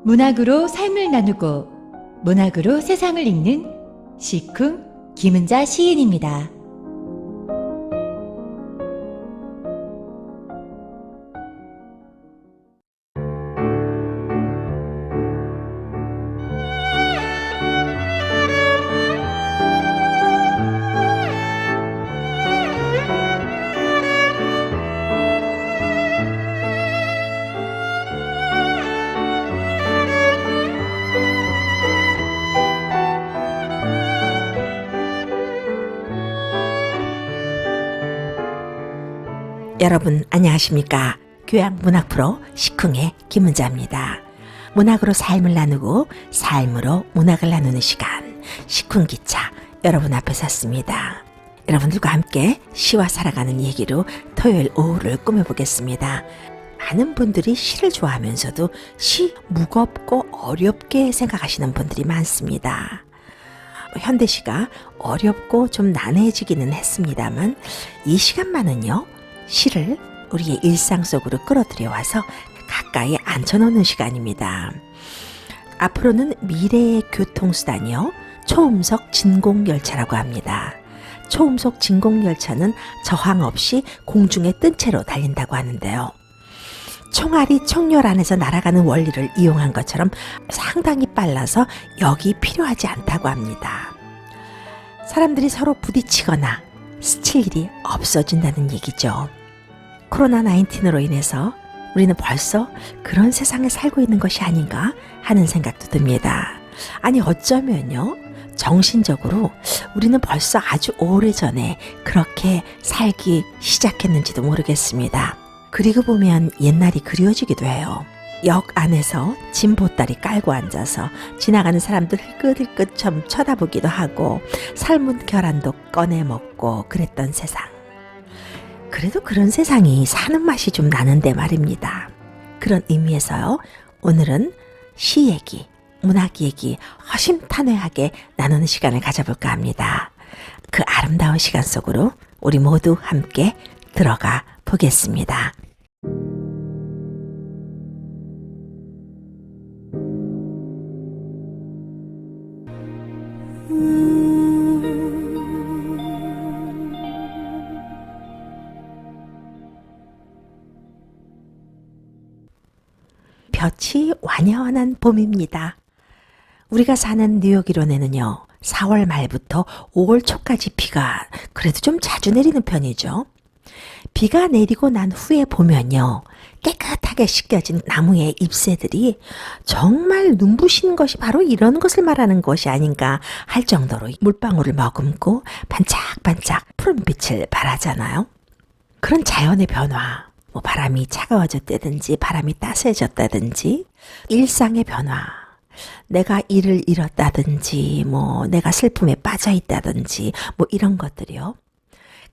문학으로 삶을 나누고 문학으로 세상을 읽는 시쿵 김은자 시인입니다. 여러분 안녕하십니까? 교양 문학 프로 시쿵의 김은자입니다. 문학으로 삶을 나누고 삶으로 문학을 나누는 시간 시쿵 기차 여러분 앞에 섰습니다. 여러분들과 함께 시와 살아가는 얘기로 토요일 오후를 꾸며보겠습니다. 많은 분들이 시를 좋아하면서도 시 무겁고 어렵게 생각하시는 분들이 많습니다. 현대시가 어렵고 좀 난해지기는 했습니다만 이 시간만은요 시를 우리의 일상 속으로 끌어들여 와서 가까이 앉혀놓는 시간입니다. 앞으로는 미래의 교통수단이요 초음속 진공열차라고 합니다. 초음속 진공열차는 저항 없이 공중에 뜬 채로 달린다고 하는데요. 총알이 총열 안에서 날아가는 원리를 이용한 것처럼 상당히 빨라서 역이 필요하지 않다고 합니다. 사람들이 서로 부딪히거나 스칠 일이 없어진다는 얘기죠. 코로나19으로 인해서 우리는 벌써 그런 세상에 살고 있는 것이 아닌가 하는 생각도 듭니다. 아니 어쩌면요 정신적으로 우리는 벌써 아주 오래전에 그렇게 살기 시작했는지도 모르겠습니다. 그리고 보면 옛날이 그리워지기도 해요. 역 안에서 짐 보따리 깔고 앉아서 지나가는 사람들 흘끗흘끗 좀 쳐다보기도 하고 삶은 계란도 꺼내 먹고 그랬던 세상. 그래도 그런 세상이 사는 맛이 좀 나는데 말입니다. 그런 의미에서요. 오늘은 시 얘기, 문학 얘기 허심탄회하게 나누는 시간을 가져볼까 합니다. 그 아름다운 시간 속으로 우리 모두 함께 들어가 보겠습니다. 볕이 완연한 봄입니다. 우리가 사는 뉴욕이론에는요 4월 말부터 5월 초까지 비가 그래도 좀 자주 내리는 편이죠. 비가 내리고 난 후에 보면요 깨끗하게 씻겨진 나무의 잎새들이 정말 눈부신 것이 바로 이런 것을 말하는 것이 아닌가 할 정도로 물방울을 머금고 반짝반짝 푸른빛을 발하잖아요. 그런 자연의 변화, 바람이 차가워졌다든지 바람이 따스해졌다든지 일상의 변화, 내가 일을 잃었다든지 내가 슬픔에 빠져 있다든지 이런 것들이요.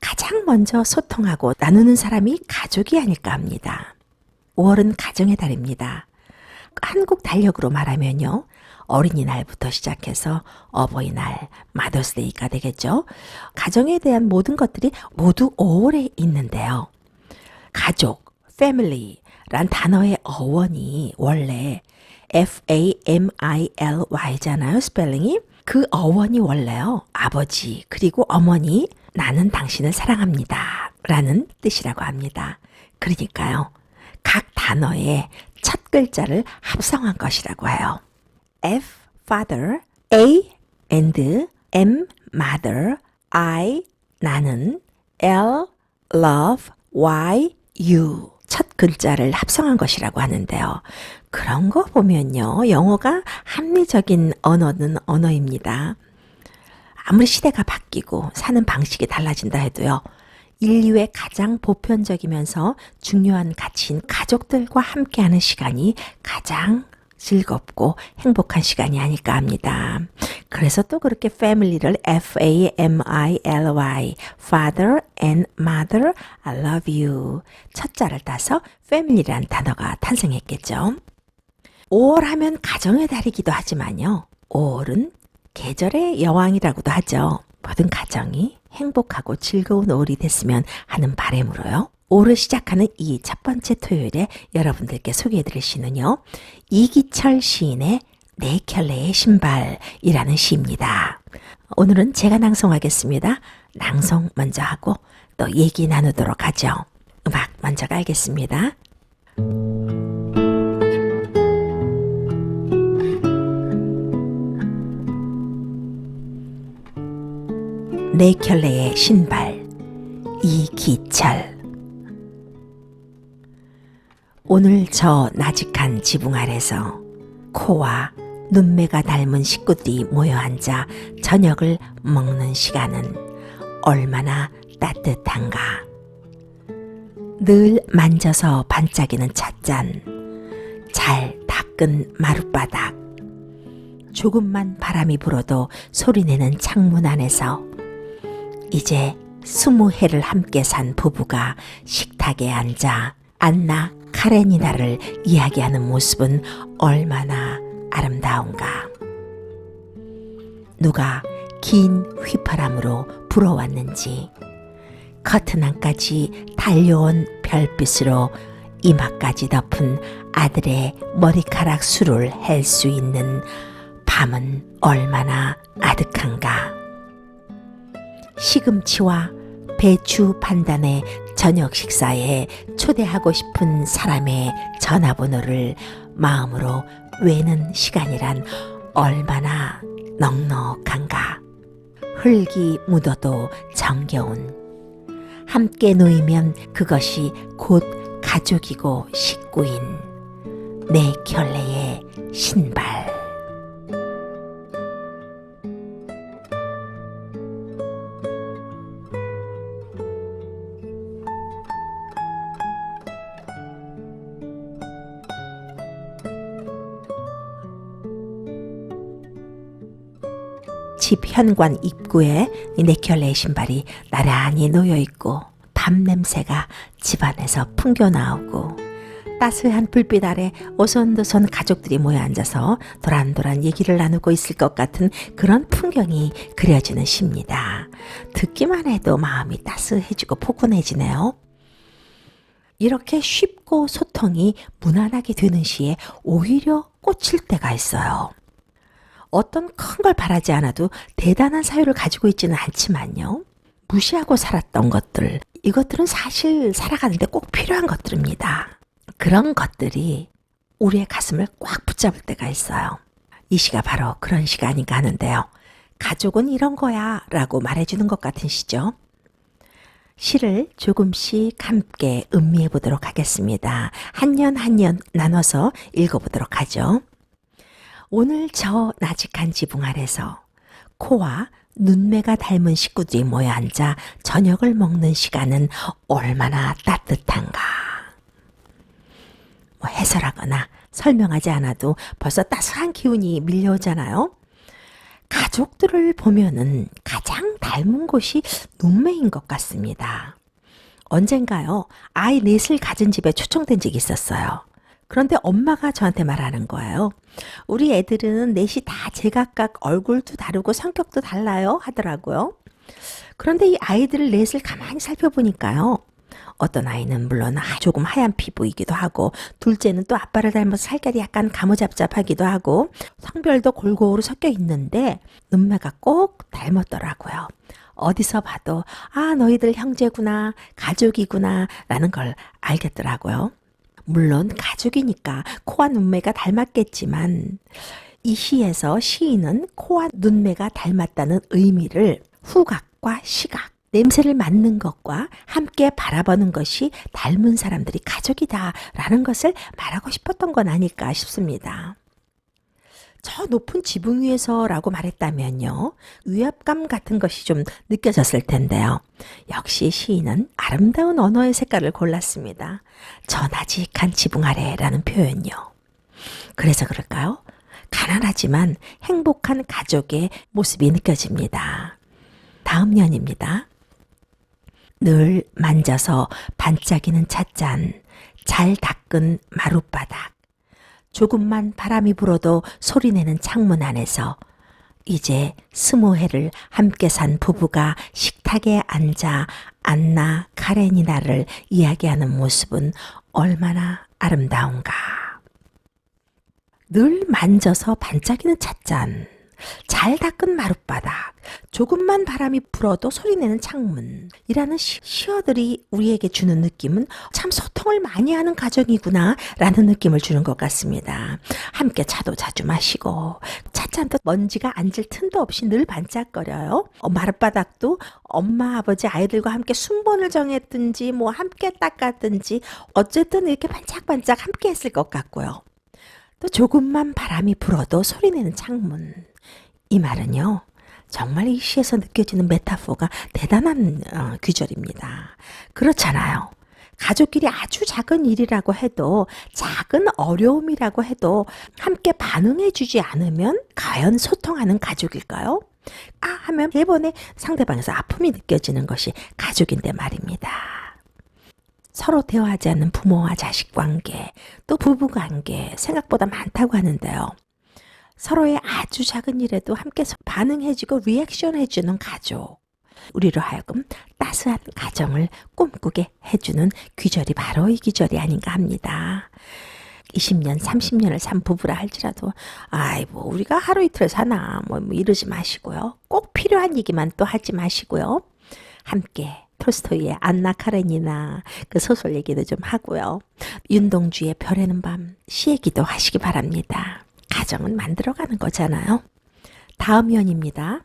가장 먼저 소통하고 나누는 사람이 가족이 아닐까 합니다. 5월은 가정의 달입니다. 한국 달력으로 말하면요. 어린이날부터 시작해서 어버이날, 마더스데이가 되겠죠. 가정에 대한 모든 것들이 모두 5월에 있는데요. 가족, family란 단어의 어원이 원래 FAMILY잖아요. 스펠링이. 그 어원이 원래요. 아버지 그리고 어머니 나는 당신을 사랑합니다 라는 뜻이라고 합니다. 그러니까요. 각 단어의 첫 글자를 합성한 것이라고 해요. F, father, A and M, mother, I, 나는, L, love, Y, you 첫 글자를 합성한 것이라고 하는데요. 그런 거 보면요. 영어가 합리적인 언어는 언어입니다. 아무리 시대가 바뀌고 사는 방식이 달라진다 해도요. 인류의 가장 보편적이면서 중요한 가치인 가족들과 함께하는 시간이 가장 즐겁고 행복한 시간이 아닐까 합니다. 그래서 또 그렇게 family를 F-A-M-I-L-Y, father and mother, I love you. 첫 자를 따서 family라는 단어가 탄생했겠죠. 5월 하면 가정의 달이기도 하지만요. 5월은 계절의 여왕이라고도 하죠. 모든 가정이 행복하고 즐거운 5월이 됐으면 하는 바람으로요. 올해 시작하는 이 첫 번째 토요일에 여러분들께 소개해드릴 시는요, 이기철 시인의 네 켤레의 신발이라는 시입니다. 오늘은 제가 낭송하겠습니다. 낭송 먼저 하고 또 얘기 나누도록 하죠. 음악 먼저 깔겠습니다. 네 켤레의 신발, 이기철. 오늘 저 나직한 지붕 아래서 코와 눈매가 닮은 식구들이 모여 앉아 저녁을 먹는 시간은 얼마나 따뜻한가. 늘 만져서 반짝이는 찻잔, 잘 닦은 마룻바닥, 조금만 바람이 불어도 소리내는 창문 안에서 이제 20해를 함께 산 부부가 식탁에 앉아 안나 카레니나를 이야기하는 모습은 얼마나 아름다운가. 누가 긴 휘파람으로 불어왔는지 커튼 안까지 달려온 별빛으로 이마까지 덮은 아들의 머리카락 수를 헬 수 있는 밤은 얼마나 아득한가. 시금치와 배추 판단의 저녁 식사에 초대하고 싶은 사람의 전화번호를 마음으로 외는 시간이란 얼마나 넉넉한가. 흙이 묻어도 정겨운, 함께 놓이면 그것이 곧 가족이고 식구인 네 켤레의 신발. 집 현관 입구에 네 켤레의 신발이 나란히 놓여있고 밤 냄새가 집안에서 풍겨 나오고 따스한 불빛 아래 오손도손 가족들이 모여 앉아서 도란도란 얘기를 나누고 있을 것 같은 그런 풍경이 그려지는 시입니다. 듣기만 해도 마음이 따스해지고 포근해지네요. 이렇게 쉽고 소통이 무난하게 되는 시에 오히려 꽂힐 때가 있어요. 어떤 큰 걸 바라지 않아도 대단한 사유를 가지고 있지는 않지만요. 무시하고 살았던 것들, 이것들은 사실 살아가는데 꼭 필요한 것들입니다. 그런 것들이 우리의 가슴을 꽉 붙잡을 때가 있어요. 이 시가 바로 그런 시가 아닌가 하는데요. 가족은 이런 거야 라고 말해주는 것 같은 시죠. 시를 조금씩 함께 음미해 보도록 하겠습니다. 한 년 한 년 나눠서 읽어보도록 하죠. 오늘 저 나직한 지붕 아래서 코와 눈매가 닮은 식구들이 모여 앉아 저녁을 먹는 시간은 얼마나 따뜻한가. 해설하거나 설명하지 않아도 벌써 따스한 기운이 밀려오잖아요. 가족들을 보면은 가장 닮은 곳이 눈매인 것 같습니다. 언젠가요, 아이 넷을 가진 집에 초청된 적이 있었어요. 그런데 엄마가 저한테 말하는 거예요. 우리 애들은 넷이 다 제각각 얼굴도 다르고 성격도 달라요 하더라고요. 그런데 이 아이들 넷을 가만히 살펴보니까요. 어떤 아이는 물론 조금 하얀 피부이기도 하고, 둘째는 또 아빠를 닮아서 살결이 약간 가무잡잡하기도 하고, 성별도 골고루 섞여 있는데 눈매가 꼭 닮았더라고요. 어디서 봐도 아, 너희들 형제구나, 가족이구나 라는 걸 알겠더라고요. 물론 가족이니까 코와 눈매가 닮았겠지만 이 시에서 시인은 코와 눈매가 닮았다는 의미를 후각과 시각, 냄새를 맡는 것과 함께 바라보는 것이 닮은 사람들이 가족이다 라는 것을 말하고 싶었던 건 아닐까 싶습니다. 저 높은 지붕 위에서 라고 말했다면요, 위압감 같은 것이 좀 느껴졌을 텐데요. 역시 시인은 아름다운 언어의 색깔을 골랐습니다. 저 나직한 지붕 아래라는 표현요. 그래서 그럴까요? 가난하지만 행복한 가족의 모습이 느껴집니다. 다음 년입니다. 늘 만져서 반짝이는 찻잔, 잘 닦은 마룻바닥, 조금만 바람이 불어도 소리내는 창문 안에서 이제 20해를 함께 산 부부가 식탁에 앉아 안나 카레니나를 이야기하는 모습은 얼마나 아름다운가. 늘 만져서 반짝이는 찻잔, 잘 닦은 마룻바닥, 조금만 바람이 불어도 소리내는 창문이라는 시어들이 우리에게 주는 느낌은 참 소통을 많이 하는 가정이구나 라는 느낌을 주는 것 같습니다. 함께 차도 자주 마시고 찻잔도 먼지가 앉을 틈도 없이 늘 반짝거려요. 마룻바닥도 엄마 아버지 아이들과 함께 순번을 정했든지 뭐 함께 닦았든지 어쨌든 이렇게 반짝반짝 함께 했을 것 같고요. 또 조금만 바람이 불어도 소리내는 창문. 이 말은요, 정말 이 시에서 느껴지는 메타포가 대단한 귀절입니다. 그렇잖아요. 가족끼리 아주 작은 일이라고 해도, 작은 어려움이라고 해도 함께 반응해주지 않으면 과연 소통하는 가족일까요? 하면 대번에 상대방에서 아픔이 느껴지는 것이 가족인데 말입니다. 서로 대화하지 않는 부모와 자식 관계, 또 부부 관계 생각보다 많다고 하는데요. 서로의 아주 작은 일에도 함께 반응해주고 리액션 해주는 가족. 우리로 하여금 따스한 가정을 꿈꾸게 해주는 귀절이 바로 이 귀절이 아닌가 합니다. 20년, 30년을 산 부부라 할지라도 뭐 우리가 하루 이틀 사나 뭐 이러지 마시고요. 꼭 필요한 얘기만 또 하지 마시고요. 함께 톨스토이의 안나 카레니나 그 소설 얘기도 좀 하고요. 윤동주의 별에는 밤 시 얘기도 하시기 바랍니다. 가정은 만들어가는 거잖아요. 다음 연입니다.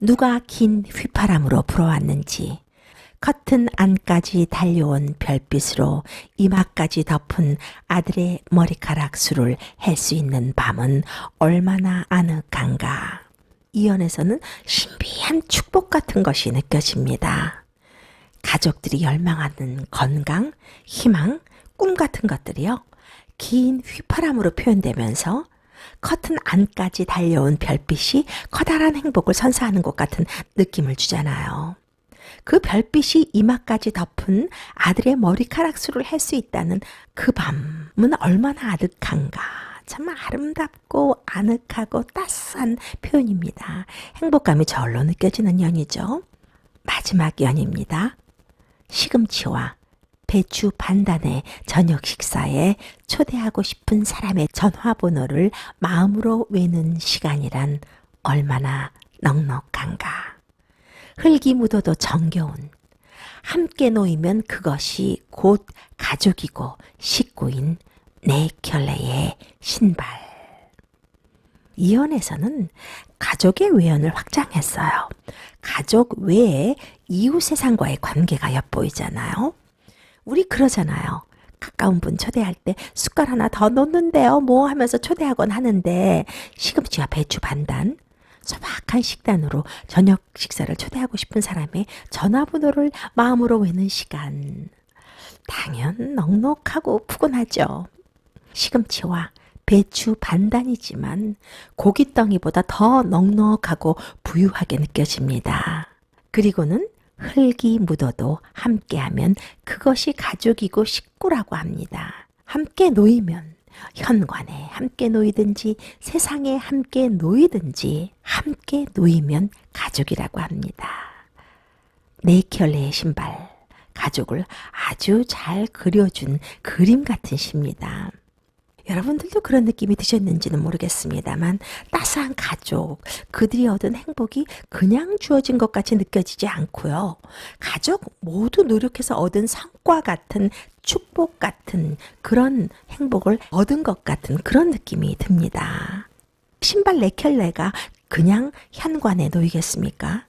누가 긴 휘파람으로 불어왔는지 커튼 안까지 달려온 별빛으로 이마까지 덮은 아들의 머리카락 수를 할 수 있는 밤은 얼마나 아늑한가. 이 연에서는 신비한 축복 같은 것이 느껴집니다. 가족들이 열망하는 건강, 희망, 꿈 같은 것들이요. 긴 휘파람으로 표현되면서 커튼 안까지 달려온 별빛이 커다란 행복을 선사하는 것 같은 느낌을 주잖아요. 그 별빛이 이마까지 덮은 아들의 머리카락 수를 할 수 있다는 그 밤은 얼마나 아득한가. 참 아름답고 아늑하고 따스한 표현입니다. 행복감이 절로 느껴지는 연이죠. 마지막 연입니다. 시금치와 배추 반단의 저녁 식사에 초대하고 싶은 사람의 전화번호를 마음으로 외는 시간이란 얼마나 넉넉한가. 흙이 묻어도 정겨운, 함께 놓이면 그것이 곧 가족이고 식구인 네 켤레의 신발. 이 연에서는 가족의 외연을 확장했어요. 가족 외에 이웃 세상과의 관계가 엿보이잖아요. 우리 그러잖아요. 가까운 분 초대할 때 숟갈 하나 더 넣는데요. 뭐 하면서 초대하곤 하는데 시금치와 배추 반단, 소박한 식단으로 저녁 식사를 초대하고 싶은 사람의 전화번호를 마음으로 외는 시간. 당연 넉넉하고 푸근하죠. 시금치와 배추 반단이지만 고깃덩이보다 더 넉넉하고 부유하게 느껴집니다. 그리고는 흙이 묻어도 함께하면 그것이 가족이고 식구라고 합니다. 함께 놓이면 현관에 함께 놓이든지 세상에 함께 놓이든지 함께 놓이면 가족이라고 합니다. 네 켤레의 신발, 가족을 아주 잘 그려준 그림 같은 시입니다. 여러분들도 그런 느낌이 드셨는지는 모르겠습니다만 따스한 가족, 그들이 얻은 행복이 그냥 주어진 것 같이 느껴지지 않고요. 가족 모두 노력해서 얻은 성과 같은 축복 같은 그런 행복을 얻은 것 같은 그런 느낌이 듭니다. 신발 네 켤레가 그냥 현관에 놓이겠습니까?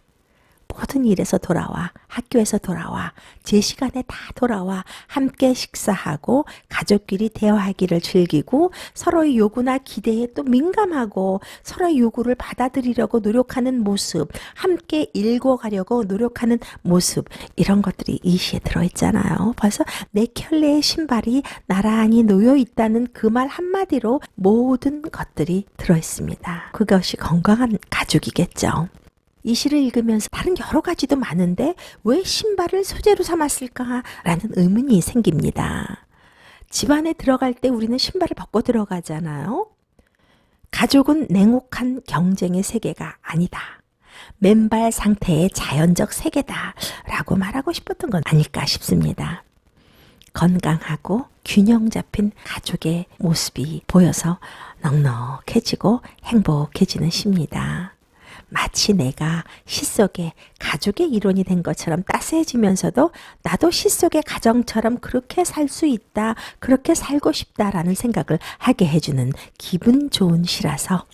모든 일에서 돌아와, 학교에서 돌아와, 제 시간에 다 돌아와 함께 식사하고 가족끼리 대화하기를 즐기고 서로의 요구나 기대에 또 민감하고 서로의 요구를 받아들이려고 노력하는 모습, 함께 읽어가려고 노력하는 모습, 이런 것들이 이 시에 들어있잖아요. 벌써 네 켤레의 신발이 나란히 놓여 있다는 그 말 한마디로 모든 것들이 들어있습니다. 그것이 건강한 가족이겠죠. 이 시를 읽으면서 다른 여러 가지도 많은데 왜 신발을 소재로 삼았을까라는 의문이 생깁니다. 집안에 들어갈 때 우리는 신발을 벗고 들어가잖아요. 가족은 냉혹한 경쟁의 세계가 아니다. 맨발 상태의 자연적 세계다라고 말하고 싶었던 건 아닐까 싶습니다. 건강하고 균형 잡힌 가족의 모습이 보여서 넉넉해지고 행복해지는 시입니다. 마치 내가 시 속에 가족의 일원이 된 것처럼 따스해지면서도 나도 시 속의 가정처럼 그렇게 살 수 있다, 그렇게 살고 싶다라는 생각을 하게 해주는 기분 좋은 시라서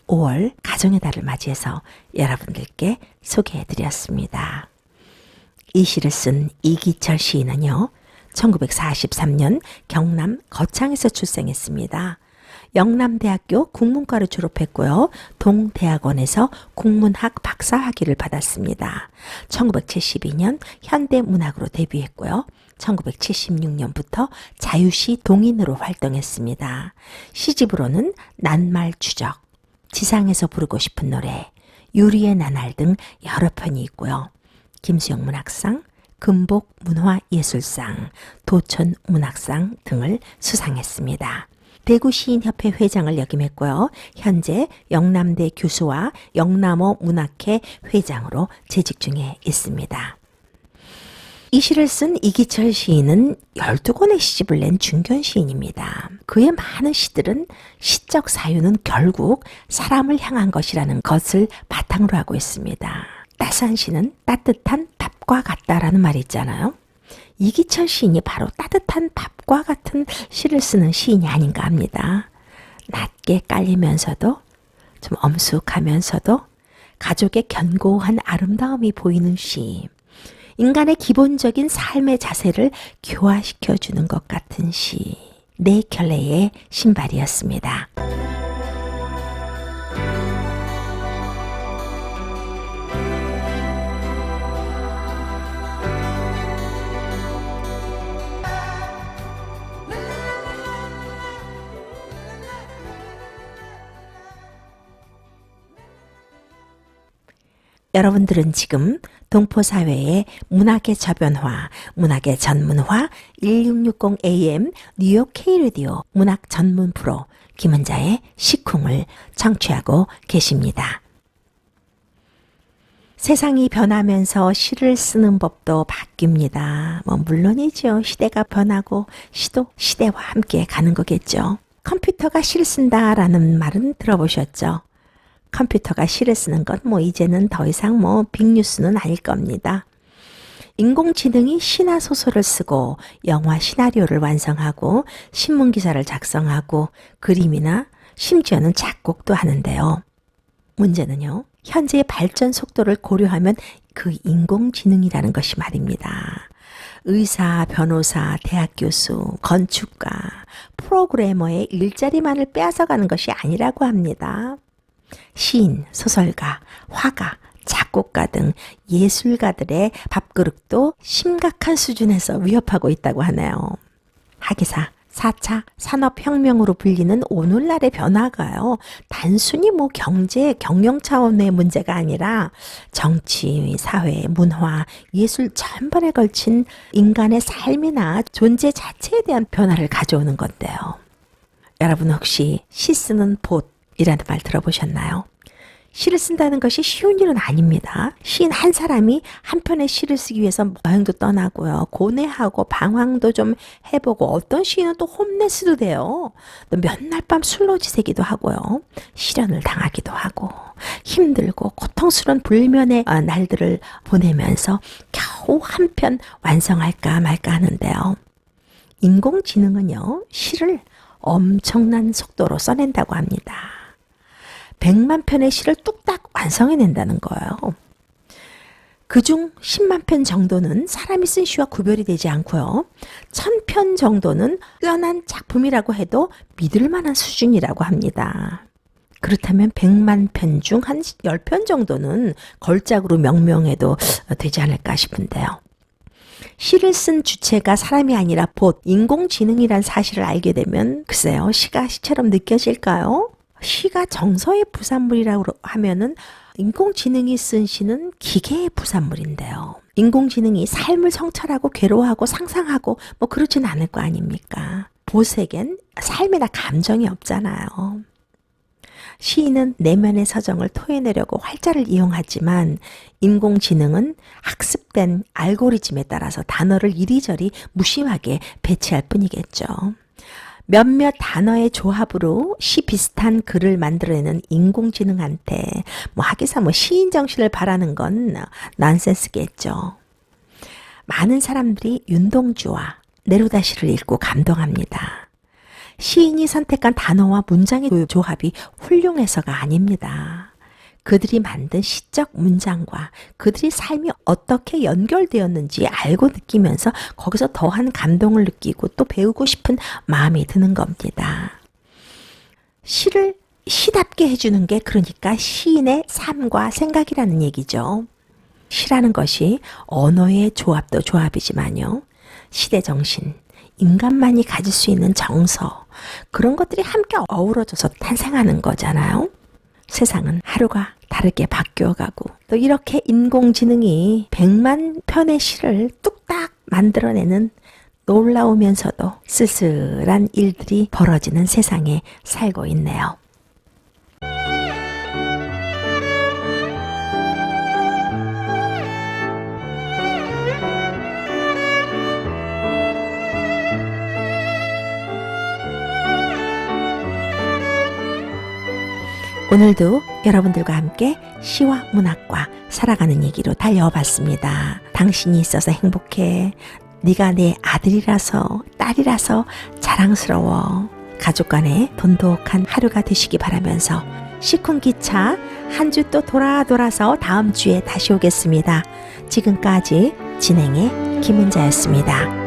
5월 가정의 달을 맞이해서 여러분들께 소개해드렸습니다. 이 시를 쓴 이기철 시인은요, 1943년 경남 거창에서 출생했습니다. 영남대학교 국문과를 졸업했고요. 동대학원에서 국문학 박사학위를 받았습니다. 1972년 현대문학으로 데뷔했고요. 1976년부터 자유시 동인으로 활동했습니다. 시집으로는 낱말추적, 지상에서 부르고 싶은 노래, 유리의 나날 등 여러 편이 있고요. 김수영 문학상, 금복 문화예술상, 도천 문학상 등을 수상했습니다. 대구시인협회 회장을 역임했고요. 현재 영남대 교수와 영남어 문학회 회장으로 재직 중에 있습니다. 이 시를 쓴 이기철 시인은 12권의 시집을 낸 중견 시인입니다. 그의 많은 시들은 시적 사유는 결국 사람을 향한 것이라는 것을 바탕으로 하고 있습니다. 따스한 시는 따뜻한 밥과 같다라는 말이 있잖아요. 이기철 시인이 바로 따뜻한 밥과 같은 시를 쓰는 시인이 아닌가 합니다. 낮게 깔리면서도 좀 엄숙하면서도 가족의 견고한 아름다움이 보이는 시. 인간의 기본적인 삶의 자세를 교화시켜주는 것 같은 시. 네 켤레의 신발이었습니다. 여러분들은 지금 동포사회의 문학의 저변화, 문학의 전문화 1660am 뉴욕 K라디오 문학 전문 프로 김은자의 시쿵을 청취하고 계십니다. 세상이 변하면서 시를 쓰는 법도 바뀝니다. 물론이죠. 시대가 변하고 시도 시대와 함께 가는 거겠죠. 컴퓨터가 시를 쓴다라는 말은 들어보셨죠? 컴퓨터가 시를 쓰는 건 이제는 더 이상 빅뉴스는 아닐 겁니다. 인공지능이 시나 소설을 쓰고 영화 시나리오를 완성하고 신문 기사를 작성하고 그림이나 심지어는 작곡도 하는데요. 문제는요, 현재의 발전 속도를 고려하면 그 인공지능이라는 것이 말입니다. 의사, 변호사, 대학 교수, 건축가, 프로그래머의 일자리만을 빼앗아가는 것이 아니라고 합니다. 시인, 소설가, 화가, 작곡가 등 예술가들의 밥그릇도 심각한 수준에서 위협하고 있다고 하네요. 하기사 4차 산업혁명으로 불리는 오늘날의 변화가요, 단순히 경제, 경영 차원의 문제가 아니라 정치, 사회, 문화, 예술 전반에 걸친 인간의 삶이나 존재 자체에 대한 변화를 가져오는 건데요. 여러분 혹시 시 쓰는 봇이라는 말 들어보셨나요? 시를 쓴다는 것이 쉬운 일은 아닙니다. 시인 한 사람이 한 편의 시를 쓰기 위해서 여행도 떠나고요. 고뇌하고 방황도 좀 해보고, 어떤 시인은 또 홈레스도 돼요. 또 몇날 밤 술로 지새기도 하고요. 시련을 당하기도 하고 힘들고 고통스러운 불면의 날들을 보내면서 겨우 한 편 완성할까 말까 하는데요. 인공지능은요, 시를 엄청난 속도로 써낸다고 합니다. 100만 편의 시를 뚝딱 완성해낸다는 거예요. 그중 10만 편 정도는 사람이 쓴 시와 구별이 되지 않고요. 1000편 정도는 뛰어난 작품이라고 해도 믿을 만한 수준이라고 합니다. 그렇다면 100만 편 중 한 10편 정도는 걸작으로 명명해도 되지 않을까 싶은데요. 시를 쓴 주체가 사람이 아니라 봇, 인공지능이란 사실을 알게 되면 글쎄요, 시가 시처럼 느껴질까요? 시가 정서의 부산물이라고 하면은 인공지능이 쓴 시는 기계의 부산물인데요. 인공지능이 삶을 성찰하고 괴로워하고 상상하고 그러진 않을 거 아닙니까? 봇에겐 삶이나 감정이 없잖아요. 시인은 내면의 서정을 토해내려고 활자를 이용하지만 인공지능은 학습된 알고리즘에 따라서 단어를 이리저리 무심하게 배치할 뿐이겠죠. 몇몇 단어의 조합으로 시 비슷한 글을 만들어내는 인공지능한테 하기사 시인 정신을 바라는 건 넌센스겠죠. 많은 사람들이 윤동주와 네루다 시를 읽고 감동합니다. 시인이 선택한 단어와 문장의 조합이 훌륭해서가 아닙니다. 그들이 만든 시적 문장과 그들의 삶이 어떻게 연결되었는지 알고 느끼면서 거기서 더한 감동을 느끼고 또 배우고 싶은 마음이 드는 겁니다. 시를 시답게 해주는 게 그러니까 시인의 삶과 생각이라는 얘기죠. 시라는 것이 언어의 조합도 조합이지만요. 시대 정신, 인간만이 가질 수 있는 정서, 그런 것들이 함께 어우러져서 탄생하는 거잖아요. 세상은 하루가 다르게 바뀌어가고 또 이렇게 인공지능이 100만 편의 시를 뚝딱 만들어내는 놀라우면서도 쓸쓸한 일들이 벌어지는 세상에 살고 있네요. 오늘도 여러분들과 함께 시와 문학과 살아가는 얘기로 달려봤습니다. 당신이 있어서 행복해. 네가 내 아들이라서 딸이라서 자랑스러워. 가족 간의 돈독한 하루가 되시기 바라면서 시쿵기차 한 주 또 돌아서 다음 주에 다시 오겠습니다. 지금까지 진행의 김은자였습니다.